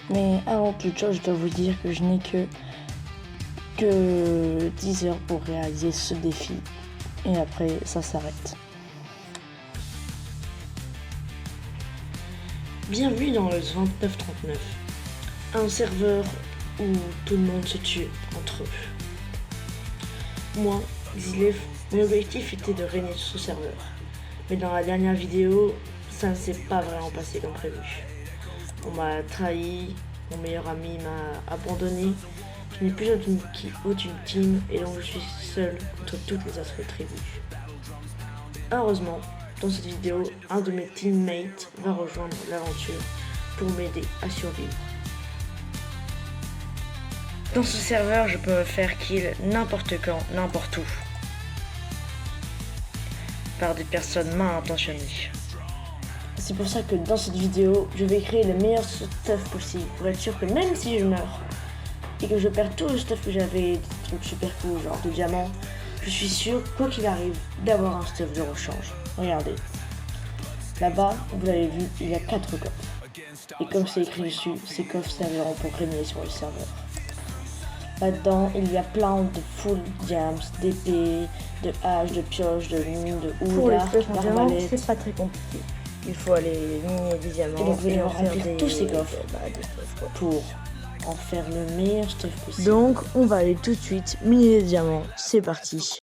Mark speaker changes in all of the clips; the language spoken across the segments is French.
Speaker 1: Mais avant toute chose, je dois vous dire que je n'ai que 10 heures pour réaliser ce défi. Et après, ça s'arrête. Bienvenue dans le 2939, un serveur où tout le monde se tue entre eux. Moi, Zilef, mon objectif était de régner sur ce serveur. Mais dans la dernière vidéo, ça ne s'est pas vraiment passé comme prévu. On m'a trahi, mon meilleur ami m'a abandonné, je n'ai plus aucune team et donc je suis seul contre toutes les autres tribus. Heureusement, dans cette vidéo, un de mes teammates va rejoindre l'aventure pour m'aider à survivre. Dans ce serveur, je peux me faire kill n'importe quand, n'importe où, par des personnes mal intentionnées. C'est pour ça que dans cette vidéo, je vais créer le meilleur stuff possible pour être sûr que même si je meurs et que je perds tout le stuff que j'avais, des trucs super cool, genre de diamants, je suis sûr, quoi qu'il arrive, d'avoir un stuff de rechange. Regardez. Là-bas, vous l'avez vu, il y a 4 coffres. Et comme c'est écrit dessus, ces coffres serviront pour régner sur le serveur. Là-dedans, il y a plein de full diams, d'épées, de haches, de pioches, de mines, de houlards, d'arbalètes.
Speaker 2: C'est pas très compliqué. Il faut aller miner des diamants
Speaker 1: et donc vous allez
Speaker 2: en faire
Speaker 1: remplir tous ces coffres pour en faire le meilleur stuff possible.
Speaker 2: Donc on va aller tout de suite miner des diamants. C'est parti.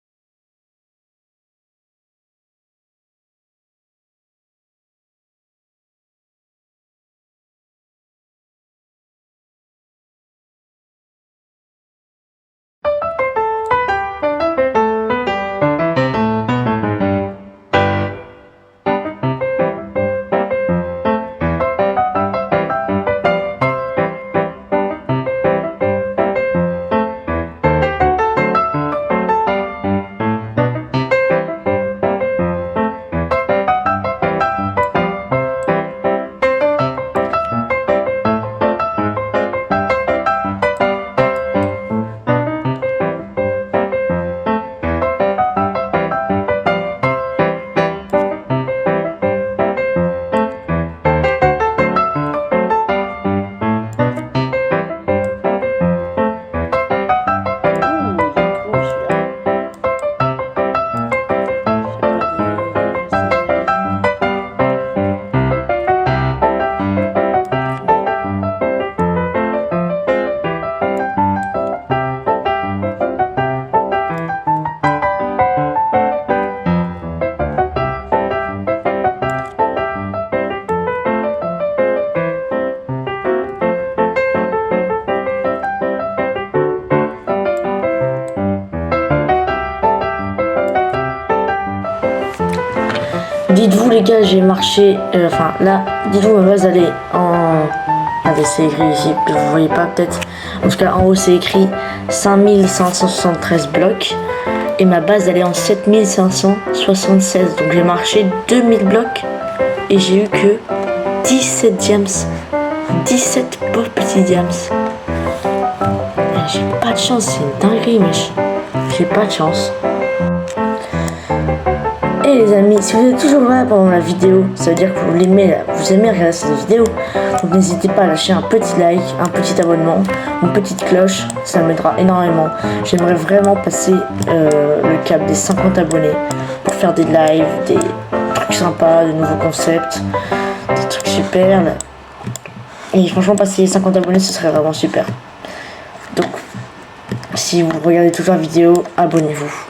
Speaker 1: Dites-vous les gars, j'ai marché, là, dites-vous ma base elle est en... Regardez, c'est écrit ici, vous voyez pas peut-être. En tout cas, en haut c'est écrit 5573 blocs. Et ma base elle est en 7576. Donc j'ai marché 2000 blocs. Et j'ai eu que 17 diams. 17 pauvres petits diams. J'ai pas de chance, c'est une dinguerie, wesh. J'ai pas de chance. Et les amis, si vous êtes toujours là pendant la vidéo, ça veut dire que vous aimez regarder cette vidéo. Donc n'hésitez pas à lâcher un petit like, un petit abonnement, une petite cloche, ça m'aidera énormément. J'aimerais vraiment passer le cap des 50 abonnés pour faire des lives, des trucs sympas, de nouveaux concepts, des trucs super. Là. Et franchement, passer les 50 abonnés, ce serait vraiment super. Donc, si vous regardez toujours la vidéo, abonnez-vous.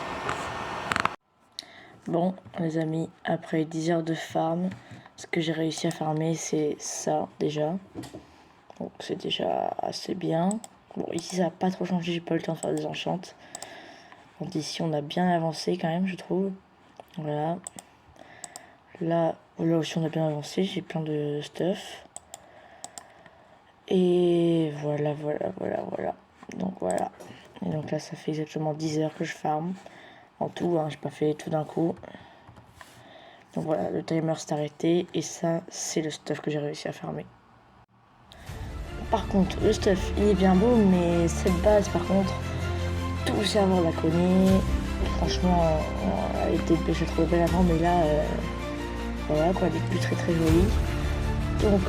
Speaker 1: Bon, les amis, après 10 heures de farm, ce que j'ai réussi à farmer, c'est ça, déjà. Donc, c'est déjà assez bien. Bon, ici, ça n'a pas trop changé, j'ai pas eu le temps de faire des enchantes. Donc, ici, on a bien avancé, quand même, je trouve. Voilà. Là aussi, on a bien avancé, j'ai plein de stuff. Et voilà. Donc, voilà. Et donc, là, ça fait exactement 10 heures que je farm. En tout, hein, j'ai pas fait tout d'un coup. Donc voilà, le timer s'est arrêté et ça, c'est le stuff que j'ai réussi à farmer. Par contre, le stuff, il est bien beau, mais cette base, par contre, tout le serveur la connaît. Franchement, elle était déjà trop belle avant, mais là, voilà quoi, elle est plus très jolie. Donc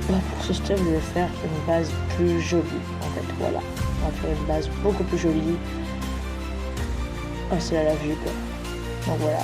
Speaker 1: Bon, pour ce stuff, je vais faire une base plus jolie, en fait, voilà. On va faire une base beaucoup plus jolie. Oh, c'est là la vue, quoi. Donc voilà.